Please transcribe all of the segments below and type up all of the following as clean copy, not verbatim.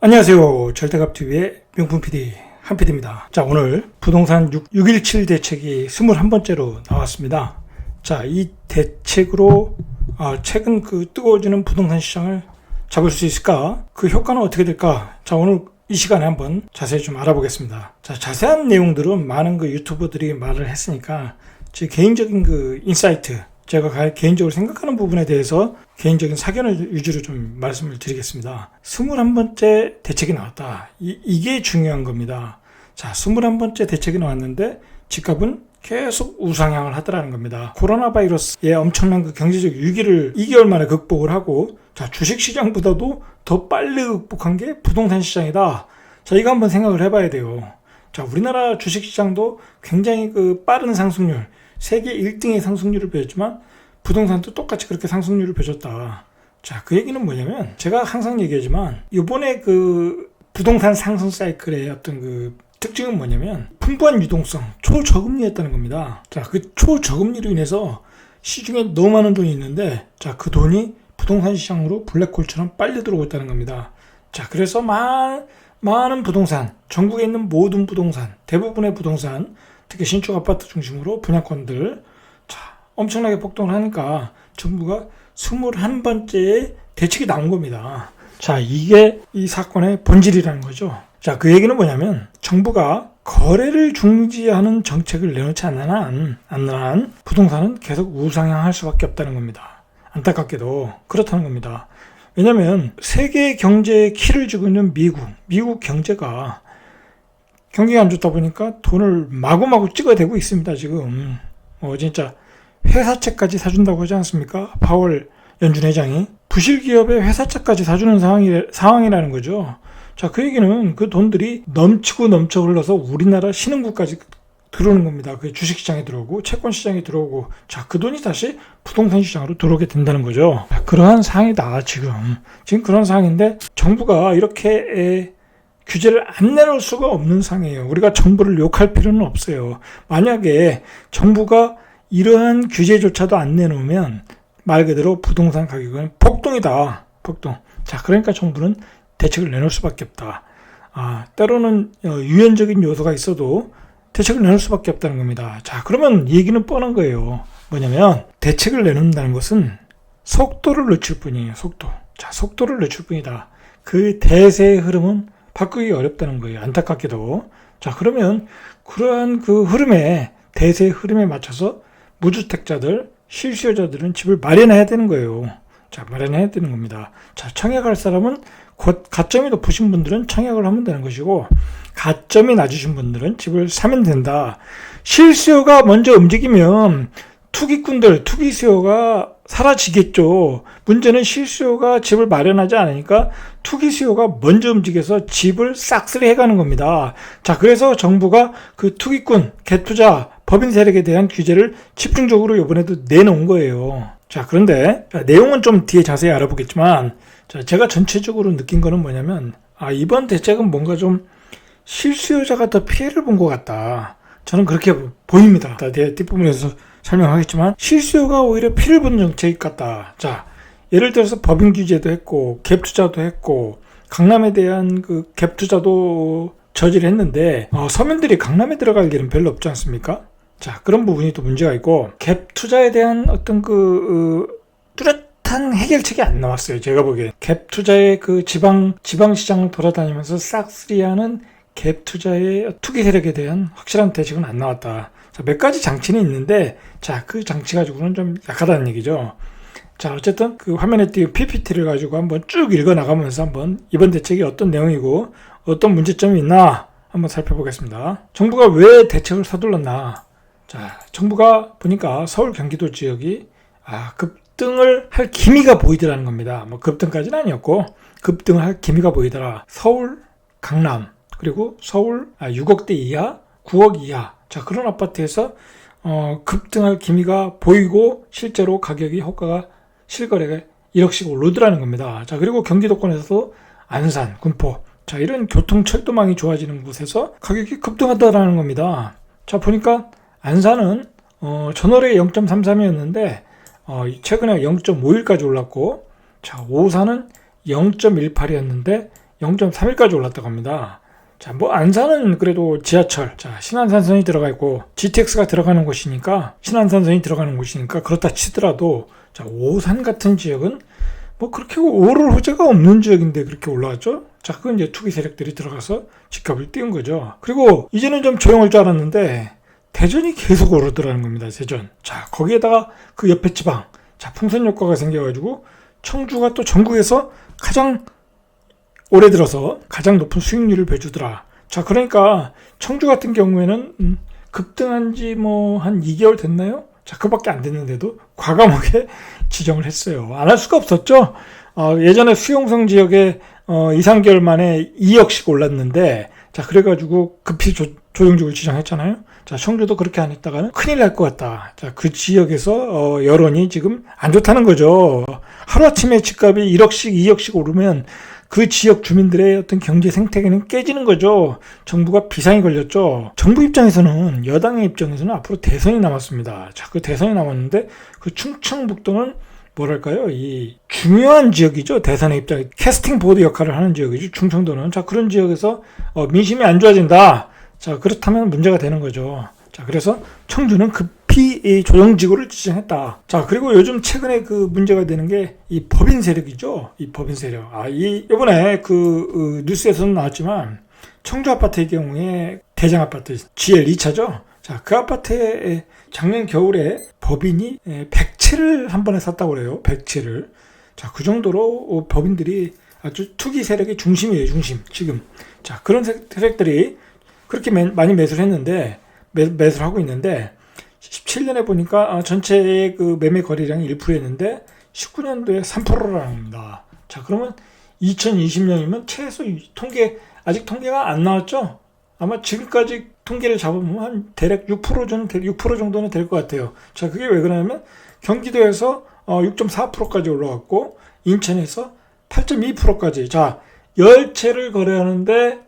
안녕하세요. 절대갑TV의 명품 PD 한PD입니다. 자, 오늘 부동산 617 대책이 21번째로 나왔습니다. 자, 이 대책으로 최근 뜨거워지는 부동산 시장을 잡을 수 있을까? 그 효과는 어떻게 될까? 자, 오늘 이 시간에 한번 자세히 좀 알아보겠습니다. 자, 자세한 내용들은 많은 유튜버들이 말을 했으니까 제 개인적인 인사이트, 제가 개인적으로 생각하는 부분에 대해서 개인적인 사견을 위주로 좀 말씀을 드리겠습니다. 21번째 대책이 나왔다. 이게 중요한 겁니다. 자, 21번째 대책이 나왔는데 집값은 계속 우상향을 하더라는 겁니다. 코로나 바이러스의 엄청난 경제적 위기를 2개월 만에 극복을 하고, 자, 주식시장보다도 더 빨리 극복한 게 부동산 시장이다. 자, 이거 한번 생각을 해봐야 돼요. 자, 우리나라 주식시장도 굉장히 빠른 상승률, 세계 1등의 상승률을 보였지만 부동산도 똑같이 그렇게 상승률을 보였다. 자, 그 얘기는 뭐냐면 제가 항상 얘기하지만 이번에 부동산 상승 사이클의 어떤 특징은 뭐냐면 풍부한 유동성, 초저금리였다는 겁니다. 자, 그 초저금리로 인해서 시중에 너무 많은 돈이 있는데, 자, 그 돈이 부동산 시장으로 블랙홀처럼 빨리 들어오고 있다는 겁니다. 자, 그래서 많은 부동산, 전국에 있는 모든 부동산, 대부분의 부동산, 특히 신축 아파트 중심으로 분양권들, 자, 엄청나게 폭등을 하니까 정부가 21번째 대책이 나온 겁니다. 자, 이게 이 사건의 본질이라는 거죠. 자, 그 얘기는 뭐냐면 정부가 거래를 중지하는 정책을 내놓지 않는 한 부동산은 계속 우상향할 수밖에 없다는 겁니다. 안타깝게도 그렇다는 겁니다. 왜냐하면 세계 경제의 키를 쥐고 있는 미국 경제가 경기가 안 좋다 보니까 돈을 마구마구 찍어대고 있습니다. 지금 진짜 회사채까지 사준다고 하지 않습니까? 파월 연준 회장이 부실기업의 회사채까지 사주는 상황이라는 거죠. 자, 그 얘기는 그 돈들이 넘쳐 흘러서 우리나라 신흥국까지 들어오는 겁니다. 그 주식시장에 들어오고 채권시장에 들어오고, 자, 그 돈이 다시 부동산 시장으로 들어오게 된다는 거죠. 자, 그러한 상황이다. 지금 그런 상황인데 정부가 이렇게 규제를 안 내놓을 수가 없는 상황이에요. 우리가 정부를 욕할 필요는 없어요. 만약에 정부가 이러한 규제조차도 안 내놓으면 말 그대로 부동산 가격은 폭등이다. 폭등. 자, 그러니까 정부는 대책을 내놓을 수밖에 없다. 때로는 유연적인 요소가 있어도 대책을 내놓을 수밖에 없다는 겁니다. 자, 그러면 얘기는 뻔한 거예요. 뭐냐면 대책을 내놓는다는 것은 속도를 늦출 뿐이에요. 자, 속도를 늦출 뿐이다. 그 대세의 흐름은 바꾸기 어렵다는 거예요. 안타깝게도. 자, 그러면 그러한 대세의 흐름에 맞춰서 무주택자들, 실수요자들은 집을 마련해야 되는 거예요. 자, 마련해야 되는 겁니다. 자, 청약할 사람은 곧 가점이 높으신 분들은 청약을 하면 되는 것이고, 가점이 낮으신 분들은 집을 사면 된다. 실수요가 먼저 움직이면 투기 수요가 사라지겠죠. 문제는 실수요가 집을 마련하지 않으니까 투기 수요가 먼저 움직여서 집을 싹쓸이 해가는 겁니다. 자, 그래서 정부가 그 투기꾼, 갭투자, 법인 세력에 대한 규제를 집중적으로 이번에도 내놓은 거예요. 자, 그런데 내용은 좀 뒤에 자세히 알아보겠지만, 자, 제가 전체적으로 느낀 거는 뭐냐면 이번 대책은 뭔가 좀 실수요자가 더 피해를 본 것 같다. 저는 그렇게 보입니다. 뒷부분에서 설명하겠지만 실수요가 오히려 피해를 본 정책 같다. 자, 예를 들어서 법인 규제도 했고 갭 투자도 했고 강남에 대한 갭 투자도 저질했는데 서민들이 강남에 들어갈 일은 별로 없지 않습니까? 자, 그런 부분이 또 문제가 있고 갭 투자에 대한 어떤 뚜렷한 해결책이 안 나왔어요. 제가 보기엔 갭 투자의 지방 시장을 돌아다니면서 싹쓸이하는 갭 투자의 투기 세력에 대한 확실한 대책은 안 나왔다. 자, 몇 가지 장치는 있는데, 자, 그 장치 가지고는 좀 약하다는 얘기죠. 자, 어쨌든 화면에 띄운 PPT를 가지고 한번 쭉 읽어 나가면서 한번 이번 대책이 어떤 내용이고 어떤 문제점이 있나 한번 살펴보겠습니다. 정부가 왜 대책을 서둘렀나? 자, 정부가 보니까 서울 경기도 지역이 급등을 할 기미가 보이더라는 겁니다. 급등까지는 아니었고 급등을 할 기미가 보이더라. 서울, 강남, 그리고 서울 6억대 이하, 9억 이하, 자, 그런 아파트에서 급등할 기미가 보이고 실제로 가격이 실거래가 1억씩 오르더라는 겁니다. 자, 그리고 경기도권에서도 안산, 군포, 자, 이런 교통철도망이 좋아지는 곳에서 가격이 급등하더라는 겁니다. 자, 보니까 안산은 전월에 0.33이었는데 최근에 0.51까지 올랐고, 자, 오산은 0.18이었는데 0.3일까지 올랐다고 합니다. 자, 뭐 안산은 그래도 지하철, 자, 신안산선이 들어가 있고 GTX가 들어가는 곳이니까, 신안산선이 들어가는 곳이니까 그렇다 치더라도, 자, 오산 같은 지역은 뭐 그렇게 오를 호재가 없는 지역인데 그렇게 올라왔죠. 자, 그건 이제 투기 세력들이 들어가서 집값을 띄운 거죠. 그리고 이제는 좀 조용할 줄 알았는데 대전이 계속 오르더라는 겁니다. 대전. 자, 거기에다가 그 옆에 지방, 자, 풍선 효과가 생겨가지고 청주가 또 전국에서 가장 올해 들어서 가장 높은 수익률을 배주더라. 자, 그러니까 청주 같은 경우에는 급등한 지 뭐 한 2개월 됐나요? 자, 그밖에 안 됐는데도 과감하게 지정을 했어요. 안 할 수가 없었죠. 예전에 수용성 지역에 2, 3개월 만에 2억씩 올랐는데, 자, 그래가지고 급히 조정직을 지정했잖아요. 자, 청주도 그렇게 안 했다가는 큰일 날 것 같다. 자, 그 지역에서 여론이 지금 안 좋다는 거죠. 하루아침에 집값이 1억씩, 2억씩 오르면 그 지역 주민들의 어떤 경제 생태계는 깨지는 거죠. 정부가 비상이 걸렸죠. 정부 입장에서는, 여당의 입장에서는 앞으로 대선이 남았습니다. 자, 그 대선이 남았는데 그 충청북도는 뭐랄까요? 이 중요한 지역이죠. 대선의 입장에 캐스팅 보드 역할을 하는 지역이죠. 충청도는. 자, 그런 지역에서 민심이 안 좋아진다. 자, 그렇다면 문제가 되는 거죠. 자, 그래서 청주는 급히 이 조정지구를 지정했다. 자, 그리고 요즘 최근에 그 문제가 되는 게 이 법인 세력이죠. 이 법인 세력. 이번에 그 뉴스에서는 나왔지만 청주 아파트의 경우에 대장 아파트 GL2차죠. 자, 그 아파트에 작년 겨울에 법인이 100채를 한 번에 샀다고 그래요. 100채를. 자, 그 정도로 법인들이 아주 투기 세력의 중심이에요. 중심. 지금. 자, 그런 세력들이 그렇게 많이 매수를 했는데, 매수를 하고 있는데, 17년에 보니까 전체의 그 매매 거래량이 1%였는데 19년도에 3%라는 겁니다. 자, 그러면 2020년이면 최소 아직 통계가 안 나왔죠? 아마 지금까지 통계를 잡으면 한 대략 6% 정도는 될 것 같아요. 자, 그게 왜 그러냐면 경기도에서 6.4%까지 올라갔고 인천에서 8.2%까지. 자, 10채를 거래하는데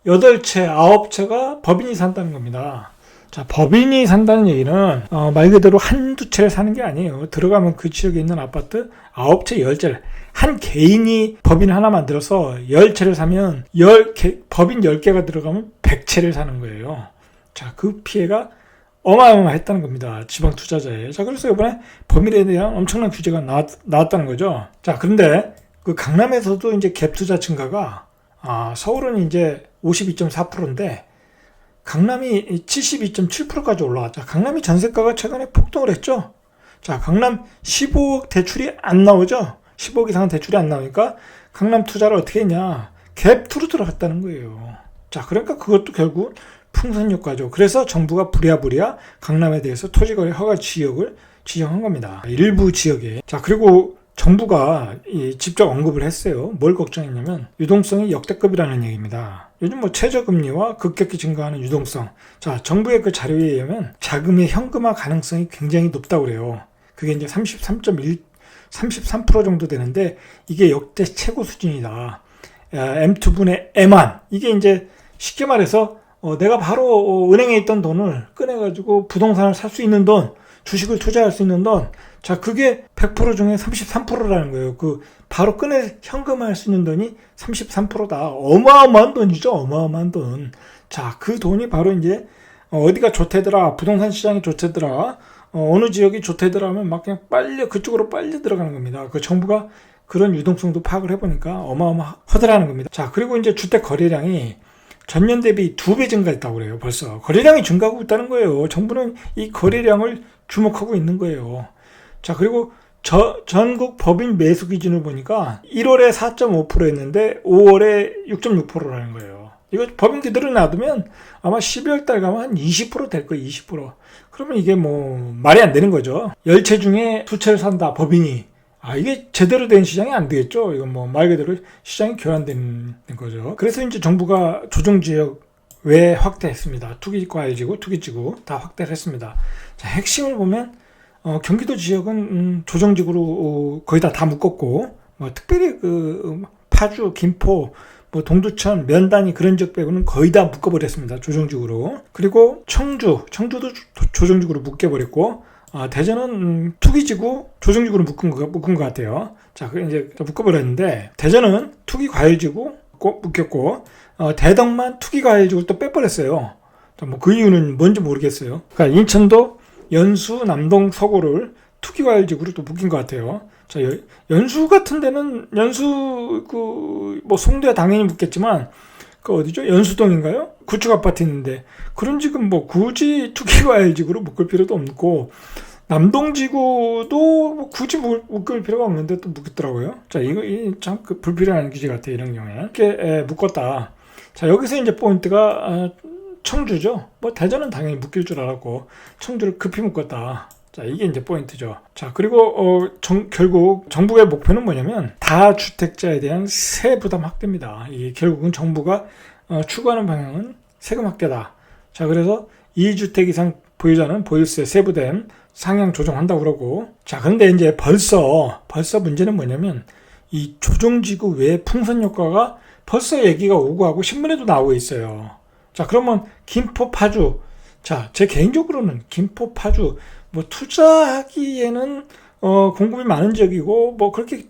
8채, 9채가 법인이 산다는 겁니다. 자, 법인이 산다는 얘기는 말 그대로 한두 채를 사는 게 아니에요. 들어가면 그 지역에 있는 아파트 9채, 10채를 한 개인이 법인 하나 만들어서 10채를 사면 법인 10개가 들어가면 100채를 사는 거예요. 자, 그 피해가 어마어마했다는 겁니다. 지방 투자자에. 자, 그래서 이번에 법인에 대한 엄청난 규제가 나왔다는 거죠. 자, 그런데 그 강남에서도 이제 갭 투자 증가가 서울은 이제 52.4%인데 강남이 72.7%까지 올라갔죠. 강남이 전세가가 최근에 폭등을 했죠. 자, 강남 15억 대출이 안 나오죠. 15억 이상은 대출이 안 나오니까 강남 투자를 어떻게 했냐. 갭투로 들어갔다는 거예요. 자, 그러니까 그것도 결국 풍선 효과죠. 그래서 정부가 부랴부랴 강남에 대해서 토지거래 허가 지역을 지정한 겁니다. 일부 지역에. 자, 그리고 정부가 직접 언급을 했어요. 뭘 걱정했냐면 유동성이 역대급이라는 얘기입니다. 요즘 뭐 최저금리와 급격히 증가하는 유동성. 자, 정부의 그 자료에 의하면 자금의 현금화 가능성이 굉장히 높다고 그래요. 그게 이제 33% 정도 되는데 이게 역대 최고 수준이다. M2분의 M한. 이게 이제 쉽게 말해서 내가 바로 은행에 있던 돈을 꺼내가지고 부동산을 살 수 있는 돈, 주식을 투자할 수 있는 돈, 자, 그게 100% 중에 33%라는 거예요. 그 바로 현금화할 수 있는 돈이 33%다. 어마어마한 돈이죠. 어마어마한 돈. 자, 그 돈이 바로 이제 어디가 좋대더라, 부동산 시장이 좋대더라, 어느 지역이 좋대더라 하면 막 그냥 그쪽으로 빨리 들어가는 겁니다. 그 정부가 그런 유동성도 파악을 해보니까 어마어마하더라는 겁니다. 자, 그리고 이제 주택 거래량이 전년 대비 2배 증가했다고 그래요. 벌써 거래량이 증가하고 있다는 거예요. 정부는 이 거래량을 주목하고 있는 거예요. 자, 그리고 전국 법인 매수 기준을 보니까 1월에 4.5%였는데 5월에 6.6%라는 거예요. 이거 법인 그대로 놔두면 아마 12월 달 가면 한 20% 될 거예요. 20%. 그러면 이게 뭐 말이 안 되는 거죠. 10채 중에 2채를 산다, 법인이. 이게 제대로 된 시장이 안 되겠죠. 이건 뭐 말 그대로 시장이 교란된 거죠. 그래서 이제 정부가 조정지역 외 확대했습니다. 투기과열지구, 투기지구 다 확대를 했습니다. 자, 핵심을 보면 경기도 지역은 조정지구로 거의 다 묶었고, 뭐 특별히 그 파주, 김포, 뭐 동두천, 면단위 그런 지역 빼고는 거의 다 묶어버렸습니다. 조정지구로. 그리고 청주도 조정지구로 묶여버렸고, 대전은 투기지구, 조정지구로 묶은 것 같아요. 자, 그 이제 묶어버렸는데, 대전은 투기과열지구 묶였고, 대덕만 투기과열지구를 또 빼버렸어요. 뭐 그 이유는 뭔지 모르겠어요. 그러니까 인천도 연수, 남동, 서구를 투기과열지구로 또 묶인 것 같아요. 자, 연수 같은 데는 연수 뭐 송도에 당연히 묶겠지만 그 어디죠? 연수동인가요? 구축 아파트 있는데 그런 지금 뭐 굳이 투기과열지구로 묶을 필요도 없고 남동지구도 뭐 굳이 묶을 필요가 없는데 또 묶였더라고요. 자, 이거 참 불필요한 기재 같아요. 이런 경우에 이렇게 묶었다. 자, 여기서 이제 포인트가 청주죠. 뭐 대전은 당연히 묶일 줄 알았고 청주를 급히 묶었다. 자, 이게 이제 포인트죠. 자, 그리고 결국 정부의 목표는 뭐냐면 다주택자에 대한 세 부담 확대입니다. 이게 결국은 정부가 추구하는 방향은 세금 확대다. 자, 그래서 2주택 이상 보유자는 보유세 세부담 상향 조정한다고 그러고. 자, 그런데 이제 벌써 문제는 뭐냐면 이 조정지구 외 풍선 효과가 벌써 얘기가 오고 하고 신문에도 나오고 있어요. 자, 그러면 김포 파주. 자, 제 개인적으로는 김포 파주 뭐 투자하기에는 공급이 많은 지역이고 뭐 그렇게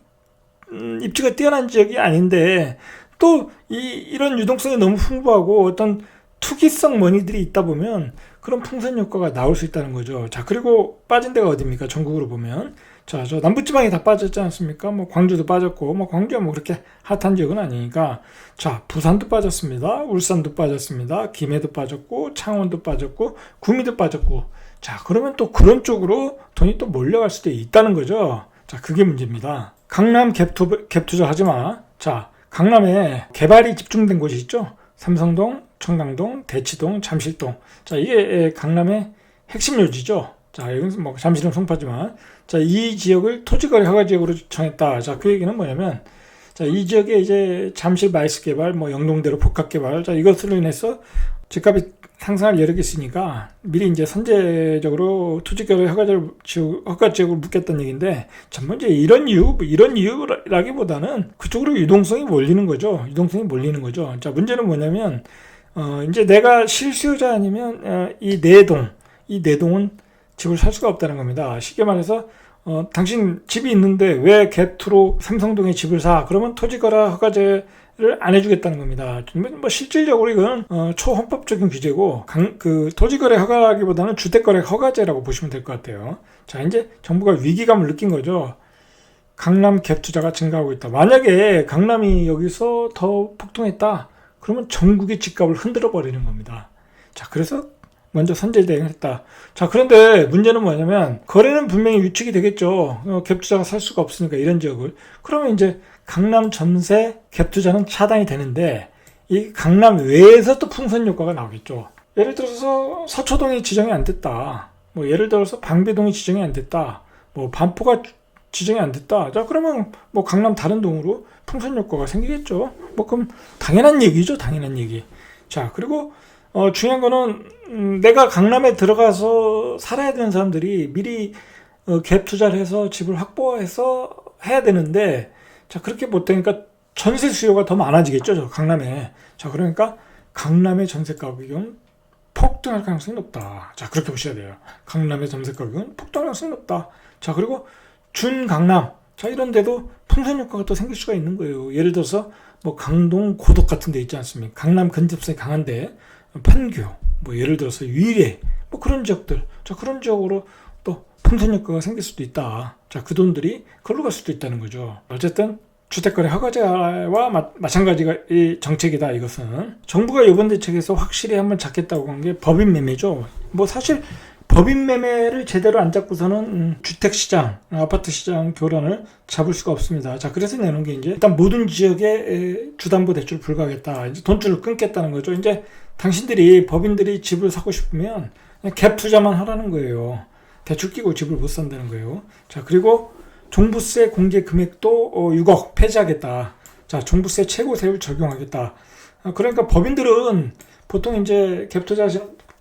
입지가 뛰어난 지역이 아닌데 또 이런 유동성이 너무 풍부하고 어떤 투기성 머니들이 있다 보면 그런 풍선 효과가 나올 수 있다는 거죠. 자, 그리고 빠진 데가 어디입니까? 전국으로 보면 자, 저 남부지방이 다 빠졌지 않습니까? 뭐 광주도 빠졌고 뭐 광주가 뭐 그렇게 핫한 지역은 아니니까. 자, 부산도 빠졌습니다. 울산도 빠졌습니다. 김해도 빠졌고 창원도 빠졌고 구미도 빠졌고. 자, 그러면 또 그런 쪽으로 돈이 또 몰려갈 수도 있다는 거죠. 자, 그게 문제입니다. 강남 갭 투자 하지 마. 자, 강남에 개발이 집중된 곳이 있죠. 삼성동, 청담동, 대치동, 잠실동. 자, 이게 강남의 핵심 요지죠. 자, 여기서 뭐 잠실은 송파지만, 자, 이 지역을 토지거래 허가 지역으로 정했다. 자, 그 얘기는 뭐냐면, 자, 이 지역에 이제 잠실 마이스 개발, 뭐 영동대로 복합 개발, 자, 이것으로 인해서 집값이 상승할 여력이 있으니까 미리 이제 선제적으로 토지거래 허가 지역으로 묶겠다는 얘기인데, 자, 먼저 이런 이유라기보다는 그쪽으로 유동성이 몰리는 거죠. 자, 문제는 뭐냐면, 이제 내가 실수요자 아니면 이 내동은 집을 살 수가 없다는 겁니다. 쉽게 말해서 당신 집이 있는데 왜 갭투로 삼성동에 집을 사? 그러면 토지거래 허가제를 안 해주겠다는 겁니다. 뭐 실질적으로 이건 초헌법적인 규제고 그 토지거래 허가라기보다는 주택거래 허가제라고 보시면 될 것 같아요. 자, 이제 정부가 위기감을 느낀 거죠. 강남 갭 투자가 증가하고 있다. 만약에 강남이 여기서 더 폭등했다. 그러면 전국의 집값을 흔들어 버리는 겁니다. 자, 그래서 먼저 선제 대응했다. 자, 그런데 문제는 뭐냐면 거래는 분명히 위축이 되겠죠. 갭 투자가 살 수가 없으니까 이런 지역을. 그러면 이제 강남 전세 갭 투자는 차단이 되는데 이 강남 외에서 또 풍선 효과가 나오겠죠. 예를 들어서 서초동이 지정이 안 됐다. 뭐 예를 들어서 방배동이 지정이 안 됐다. 뭐 반포가 지정이 안 됐다. 자, 그러면 뭐 강남 다른 동으로 풍선 효과가 생기겠죠. 뭐 그럼 당연한 얘기죠. 당연한 얘기. 자, 그리고 중요한 거는 내가 강남에 들어가서 살아야 되는 사람들이 미리 갭 투자를 해서 집을 확보해서 해야 되는데, 자, 그렇게 못하니까 전세 수요가 더 많아지겠죠, 저 강남에. 자, 그러니까 강남의 전세 가격은 폭등할 가능성이 높다. 자, 그렇게 보셔야 돼요. 강남의 전세 가격은 폭등할 가능성이 높다. 자, 그리고 준강남, 자, 이런 데도 풍선 효과가 또 생길 수가 있는 거예요. 예를 들어서 뭐 강동 고덕 같은 데 있지 않습니까? 강남 근접성이 강한데 판교, 뭐 예를 들어서 위례, 뭐 그런 지역들, 자, 그런 지역으로 또 풍선 효과가 생길 수도 있다. 자, 그 돈들이 걸로 갈 수도 있다는 거죠. 어쨌든 주택거래 허가제와 마찬가지가 이 정책이다. 이것은 정부가 이번 대책에서 확실히 한번 잡겠다고 한 게 법인 매매죠. 뭐 사실 법인 매매를 제대로 안 잡고서는 주택시장, 아파트 시장 교란을 잡을 수가 없습니다. 자, 그래서 내놓은 게 이제 일단 모든 지역에 주담보 대출 불가하겠다. 이제 돈줄을 끊겠다는 거죠. 이제 당신들이 법인들이 집을 사고 싶으면 그냥 갭 투자만 하라는 거예요. 대출 끼고 집을 못 산다는 거예요. 자, 그리고 종부세 공제 금액도 6억 폐지하겠다. 자, 종부세 최고 세율 적용하겠다. 그러니까 법인들은 보통 이제 갭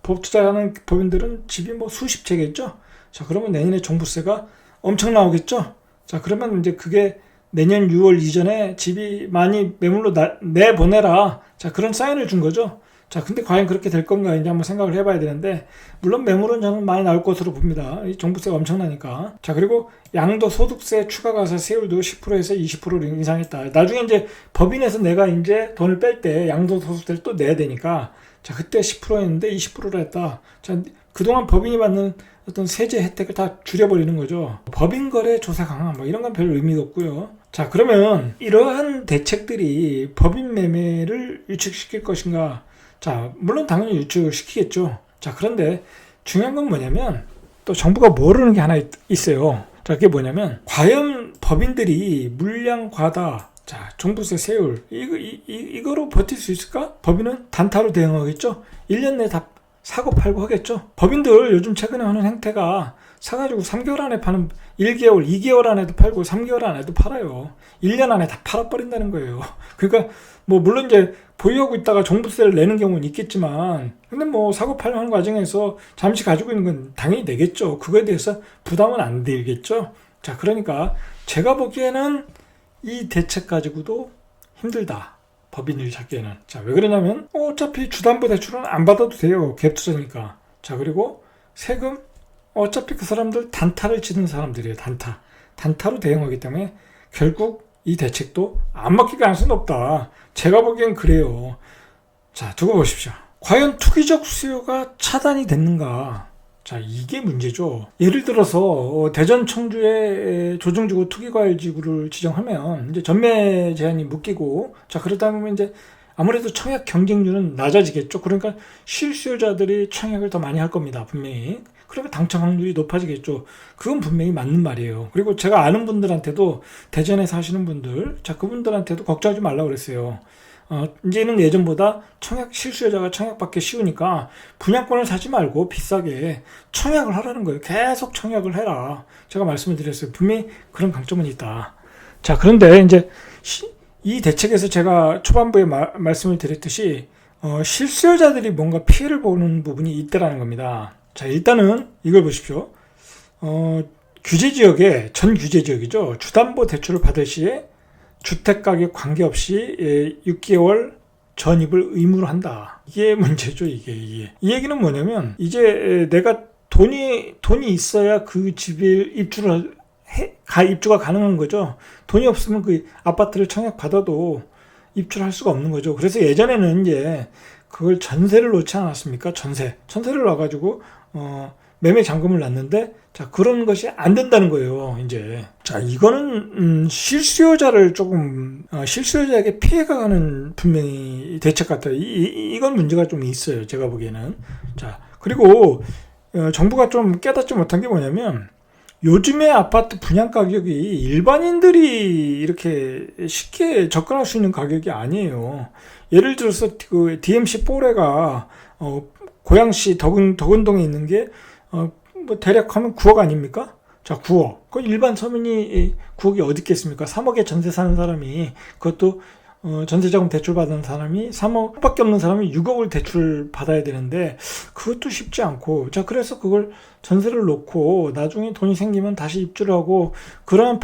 투자하는 법인들은 집이 뭐 수십 채겠죠. 자, 그러면 내년에 종부세가 엄청 나오겠죠. 자, 그러면 이제 그게 내년 6월 이전에 집이 많이 매물로 내보내라. 자, 그런 사인을 준 거죠. 자, 근데 과연 그렇게 될 건가 이제 한번 생각을 해봐야 되는데, 물론 매물은 저는 많이 나올 것으로 봅니다. 이 종부세가 엄청나니까. 자, 그리고 양도소득세 추가 과세율도 10%에서 20%를 인상했다. 나중에 이제 법인에서 내가 이제 돈을 뺄 때 양도소득세를 또 내야 되니까, 자, 그때 10%였는데 20%로 했다. 자, 그동안 법인이 받는 어떤 세제 혜택을 다 줄여버리는 거죠. 법인 거래 조사 강화 뭐 이런 건 별 의미가 없고요. 자, 그러면 이러한 대책들이 법인 매매를 유축시킬 것인가? 자, 물론 당연히 유축을 시키겠죠. 자, 그런데 중요한 건 뭐냐면 또 정부가 모르는 게 하나 있어요. 자, 그게 뭐냐면 과연 법인들이 물량 과다, 자, 종부세 세율 이거로 버틸 수 있을까? 법인은 단타로 대응하겠죠. 1년 내에 다 사고 팔고 하겠죠. 법인들 요즘 최근에 하는 행태가 사가지고 3개월 안에 파는, 1개월, 2개월 안에도 팔고 3개월 안에도 팔아요. 1년 안에 다 팔아버린다는 거예요. 그러니까 뭐 물론 이제 보유하고 있다가 종부세를 내는 경우는 있겠지만, 근데 뭐 사고 팔는 과정에서 잠시 가지고 있는 건 당연히 내겠죠. 그거에 대해서 부담은 안 들겠죠. 자, 그러니까 제가 보기에는 이 대책 가지고도 힘들다. 법인을 잡기에는. 자, 왜 그러냐면 어차피 주담보대출은 안 받아도 돼요. 갭투자니까. 자, 그리고 세금 어차피 그 사람들 단타를 치는 사람들이에요. 단타로 대응하기 때문에 결국 이 대책도 안 먹힐 가능성은 없다. 제가 보기엔 그래요. 자, 두고 보십시오. 과연 투기적 수요가 차단이 됐는가? 자, 이게 문제죠. 예를 들어서 대전 청주에 조정지구 투기과열지구를 지정하면 이제 전매 제한이 묶이고, 자, 그러다 보면 이제 아무래도 청약 경쟁률은 낮아지겠죠. 그러니까 실수요자들이 청약을 더 많이 할 겁니다. 분명히. 그러면 당첨 확률이 높아지겠죠. 그건 분명히 맞는 말이에요. 그리고 제가 아는 분들한테도, 대전에 사시는 분들, 자, 그분들한테도 걱정하지 말라고 그랬어요. 이제는 예전보다 실수요자가 청약받기 쉬우니까 분양권을 사지 말고 비싸게 청약을 하라는 거예요. 계속 청약을 해라. 제가 말씀을 드렸어요. 분명히 그런 강점은 있다. 자, 그런데 이제 이 대책에서 제가 초반부에 말씀을 드렸듯이 실수요자들이 뭔가 피해를 보는 부분이 있다라는 겁니다. 자, 일단은 이걸 보십시오. 규제지역에, 전 규제지역이죠. 주담보대출을 받을 시에 주택가격 관계없이 6개월 전입을 의무로 한다. 이게 문제죠, 이게. 이 얘기는 뭐냐면, 이제 내가 돈이 있어야 그 집에 입주가 가능한 거죠. 돈이 없으면 그 아파트를 청약받아도 입주할 수가 없는 거죠. 그래서 예전에는 이제 그걸 전세를 놓지 않았습니까? 전세를 놔가지고, 매매 잔금을 놨는데, 자, 그런 것이 안 된다는 거예요, 이제. 자, 이거는, 실수요자를 조금, 실수요자에게 피해가 가는 분명히 대책 같아요. 이건 문제가 좀 있어요, 제가 보기에는. 자, 그리고, 정부가 좀 깨닫지 못한 게 뭐냐면, 요즘에 아파트 분양 가격이 일반인들이 이렇게 쉽게 접근할 수 있는 가격이 아니에요. 예를 들어서 그 DMC 뽀레가, 고양시 덕은동에 있는 게, 뭐 대략 하면 9억 아닙니까? 자, 9억. 그 일반 서민이 9억이 어디 있겠습니까? 3억에 전세 사는 사람이, 그것도 전세자금 대출 받은 사람이 3억밖에 없는 사람이 6억을 대출 받아야 되는데 그것도 쉽지 않고, 자, 그래서 그걸 전세를 놓고 나중에 돈이 생기면 다시 입주를 하고 그런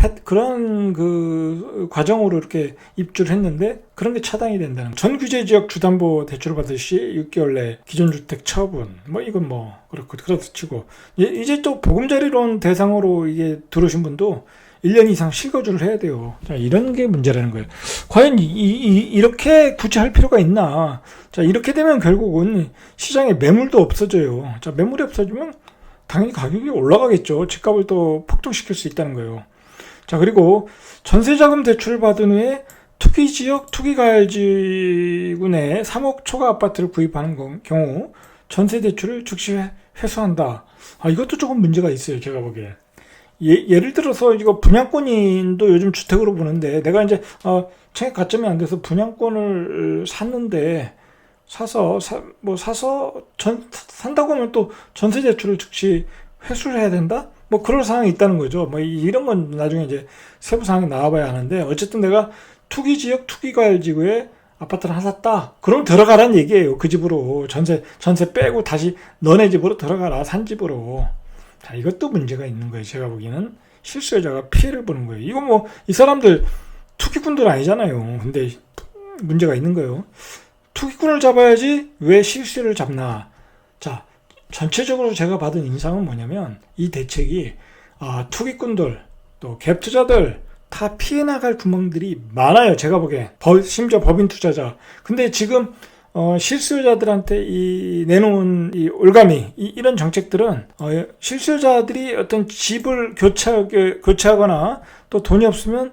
그 과정으로 이렇게 입주를 했는데 그런 게 차단이 된다는, 전 규제 지역 주담보 대출을 받을 시 6개월 내 기존 주택 처분, 뭐 이건 뭐 그렇다 치고, 이제 또 보금자리론 대상으로 이게 들어오신 분도 1년 이상 실거주를 해야 돼요. 자, 이런 게 문제라는 거예요. 과연 이렇게 굳이 할 필요가 있나? 자, 이렇게 되면 결국은 시장에 매물도 없어져요. 자, 매물이 없어지면 당연히 가격이 올라가겠죠. 집값을 또 폭등시킬 수 있다는 거예요. 자, 그리고 전세자금 대출을 받은 후에 투기지역, 투기가열지구 내에 3억 초과 아파트를 구입하는 경우 전세 대출을 즉시 회수한다. 이것도 조금 문제가 있어요, 제가 보기에. 예를 들어서 이거 분양권인도 요즘 주택으로 보는데, 내가 이제 청약 가점이 안 돼서 분양권을 샀는데, 산다고 하면 또 전세 대출을 즉시 회수를 해야 된다? 뭐 그럴 상황이 있다는 거죠. 뭐 이런 건 나중에 이제 세부 사항이 나와봐야 하는데, 어쨌든 내가 투기지역, 투기과열지구에 아파트를 하나 샀다. 그럼 들어가라는 얘기예요. 그 집으로 전세 빼고 다시 너네 집으로 들어가라. 산 집으로. 자, 이것도 문제가 있는 거예요. 제가 보기에는 실수요자가 피해를 보는 거예요. 이거 뭐 이 사람들 투기꾼들 아니잖아요. 근데 문제가 있는 거예요. 투기꾼을 잡아야지 왜 실수를 잡나. 자, 전체적으로 제가 받은 인상은 뭐냐면 이 대책이 투기꾼들 또 갭 투자들 다 피해 나갈 구멍들이 많아요. 제가 보기에 심지어 법인 투자자. 근데 지금 실수요자들한테 내놓은 이 올가미 이런 정책들은 실수요자들이 어떤 집을 교체하거나 또 돈이 없으면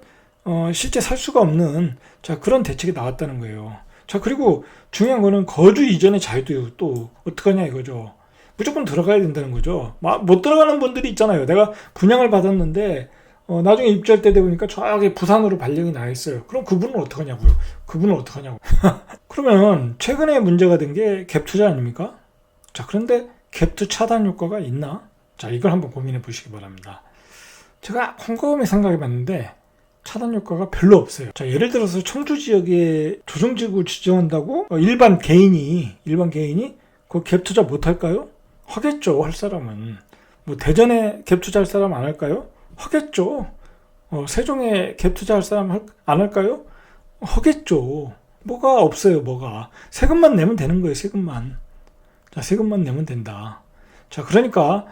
실제 살 수가 없는 그런 대책이 나왔다는 거예요. 자, 그리고 중요한 거는 거주 이전의 자유도 또 어떡하냐 이거죠. 무조건 들어가야 된다는 거죠. 못 들어가는 분들이 있잖아요. 내가 분양을 받았는데 나중에 입주할 때 되니까 저기 부산으로 발령이 나 있어요. 그럼 그분은 어떡하냐고요. 그러면 최근에 문제가 된 게 갭 투자 아닙니까? 자, 그런데 갭 투 차단 효과가 있나? 자, 이걸 한번 고민해 보시기 바랍니다. 제가 곰곰이 생각해 봤는데 차단 효과가 별로 없어요. 자, 예를 들어서 청주 지역에 조정지구 지정한다고 일반 개인이 그 갭 투자 못 할까요? 하겠죠. 할 사람은. 뭐 대전에 갭 투자 할 사람 안 할까요? 하겠죠. 세종에 갭 투자 할 사람 안 할까요? 하겠죠. 뭐가 없어요. 뭐가. 세금만 내면 되는 거예요. 세금만. 자, 세금만 내면 된다. 자, 그러니까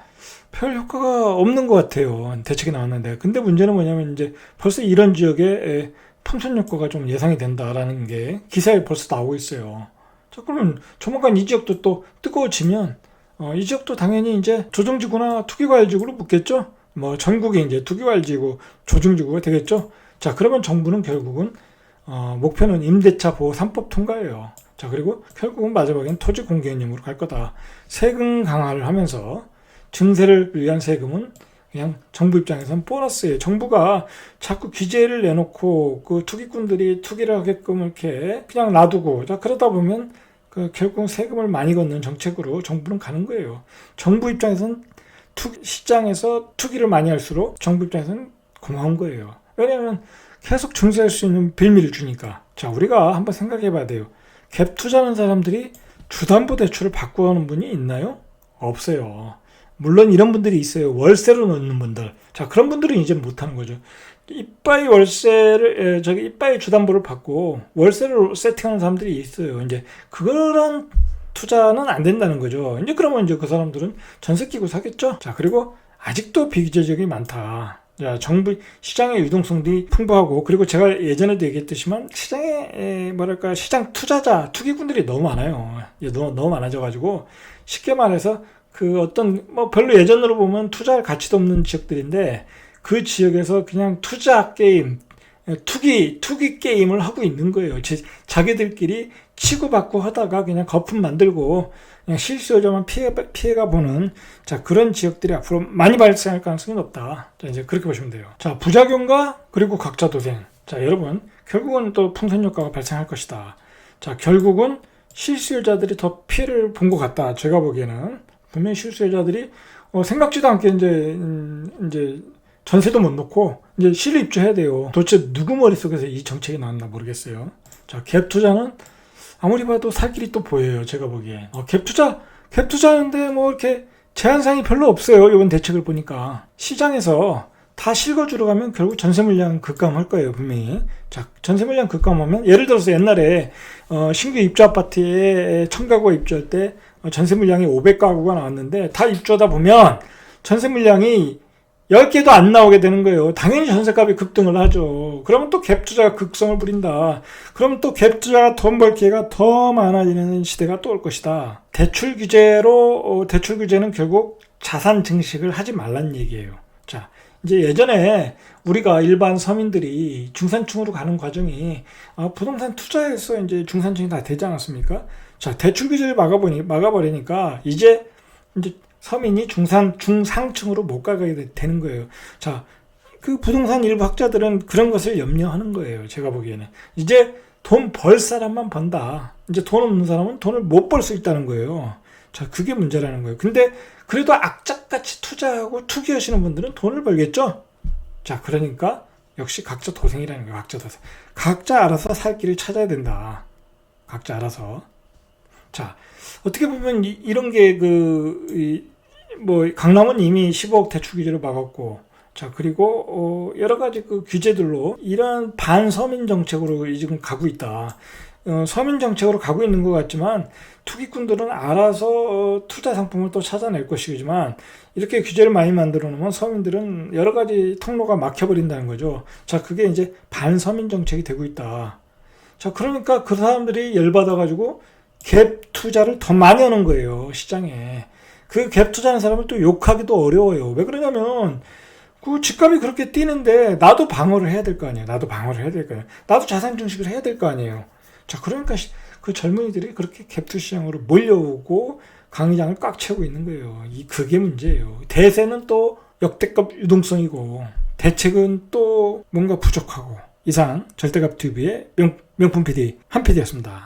별 효과가 없는 것 같아요. 대책이 나왔는데. 근데 문제는 뭐냐면 이제 벌써 이런 지역에 풍선 효과가 좀 예상이 된다라는 게 기사에 벌써 나오고 있어요. 자, 그러면 조만간 이 지역도 또 뜨거워지면 이 지역도 당연히 이제 조정지구나 투기과열지구로 묶겠죠. 뭐 전국이 이제 투기과열지구, 조정지구가 되겠죠. 자, 그러면 정부는 결국은 목표는 임대차 보호 3법 통과예요. 자, 그리고 결국은 마지막엔 토지 공개념으로 갈 거다. 세금 강화를 하면서 증세를 위한 세금은 그냥 정부 입장에서는 보너스예요. 정부가 자꾸 규제를 내놓고 그 투기꾼들이 투기를 하게끔 이렇게 그냥 놔두고, 자, 그러다 보면 결국 세금을 많이 걷는 정책으로 정부는 가는 거예요. 정부 입장에서는 시장에서 투기를 많이 할수록 정부 입장에서는 고마운 거예요. 왜냐하면 계속 증세할 수 있는 빌미를 주니까. 자, 우리가 한번 생각해 봐야 돼요. 갭 투자하는 사람들이 주담보대출을 받고 하는 분이 있나요? 없어요. 물론 이런 분들이 있어요. 월세로 넣는 분들. 자, 그런 분들은 이제 못하는 거죠. 이빠이 월세를, 이빠이 주담보를 받고 월세를 세팅하는 사람들이 있어요. 이제 그런 투자는 안 된다는 거죠. 이제 그러면 이제 그 사람들은 전세 끼고 사겠죠? 자, 그리고 아직도 비규제적이 많다. 자, 정부 시장의 유동성들이 풍부하고, 그리고 제가 예전에도 얘기했듯이만 시장에 시장 투자자, 투기꾼들이 너무 많아요. 너무 많아져가지고 쉽게 말해서 별로 예전으로 보면 투자할 가치도 없는 지역들인데 그 지역에서 그냥 투자 게임, 투기 게임을 하고 있는 거예요. 자기들끼리 치고받고 하다가 그냥 거품 만들고 그냥 실수요자만 피해가 보는, 자, 그런 지역들이 앞으로 많이 발생할 가능성이 높다. 자, 이제 그렇게 보시면 돼요. 자, 부작용과 그리고 각자 도생. 자, 여러분, 결국은 또 풍선 효과가 발생할 것이다. 자, 결국은 실수요자들이 더 피해를 본 것 같다. 제가 보기에는 분명히 실수요자들이 생각지도 않게 이제 전세도 못 놓고 이제 실을 입주해야 돼요. 도대체 누구 머릿속에서 이 정책이 나왔나 모르겠어요. 자, 갭 투자는 아무리 봐도 살 길이 또 보여요. 제가 보기에. 갭 투자하는데 뭐 이렇게 제한사항이 별로 없어요. 이번 대책을 보니까. 시장에서 다 실거주로 가면 결국 전세 물량 급감할 거예요. 분명히. 자, 전세 물량 급감하면 예를 들어서 옛날에 신규 입주 아파트에 1000가구가 입주할 때 전세 물량이 500가구가 나왔는데 다 입주하다 보면 전세 물량이 10개도 안 나오게 되는 거예요. 당연히 전세값이 급등을 하죠. 그러면 또 갭 투자가 극성을 부린다. 그러면 또 갭 투자가 돈 벌 기회가 더 많아지는 시대가 또 올 것이다. 대출 규제는 결국 자산 증식을 하지 말란 얘기예요. 자, 이제 예전에 우리가 일반 서민들이 중산층으로 가는 과정이 부동산 투자해서 이제 중산층이 다 되지 않았습니까? 자, 대출 규제를 막아버리니까 이제 서민이 중상층으로 못 가게 되는 거예요. 자, 그 부동산 일부 학자들은 그런 것을 염려하는 거예요. 제가 보기에는. 이제 돈 벌 사람만 번다. 이제 돈 없는 사람은 돈을 못 벌 수 있다는 거예요. 자, 그게 문제라는 거예요. 근데 그래도 악착같이 투자하고 투기하시는 분들은 돈을 벌겠죠? 자, 그러니까 역시 각자 도생이라는 거예요. 각자 도생. 각자 알아서 살 길을 찾아야 된다. 각자 알아서. 자, 어떻게 보면 이런 게 강남은 이미 15억 대출 규제로 막았고, 자, 그리고 여러 가지 그 규제들로 이런 반서민 정책으로 지금 가고 있다. 서민 정책으로 가고 있는 것 같지만 투기꾼들은 알아서 투자 상품을 또 찾아낼 것이지만 이렇게 규제를 많이 만들어 놓으면 서민들은 여러 가지 통로가 막혀버린다는 거죠. 자, 그게 이제 반서민 정책이 되고 있다. 자, 그러니까 그 사람들이 열받아가지고 갭 투자를 더 많이 하는 거예요, 시장에. 그 갭 투자하는 사람을 또 욕하기도 어려워요. 왜 그러냐면 그 집값이 그렇게 뛰는데 나도 방어를 해야 될 거 아니에요. 나도 방어를 해야 될 거 아니에요. 나도 자산 증식을 해야 될 거 아니에요. 자, 그러니까 그 젊은이들이 그렇게 갭투 시장으로 몰려오고 강의장을 꽉 채우고 있는 거예요. 그게 문제예요. 대세는 또 역대급 유동성이고 대책은 또 뭔가 부족하고. 이상 절대값 TV의 명품 PD 한 PD였습니다.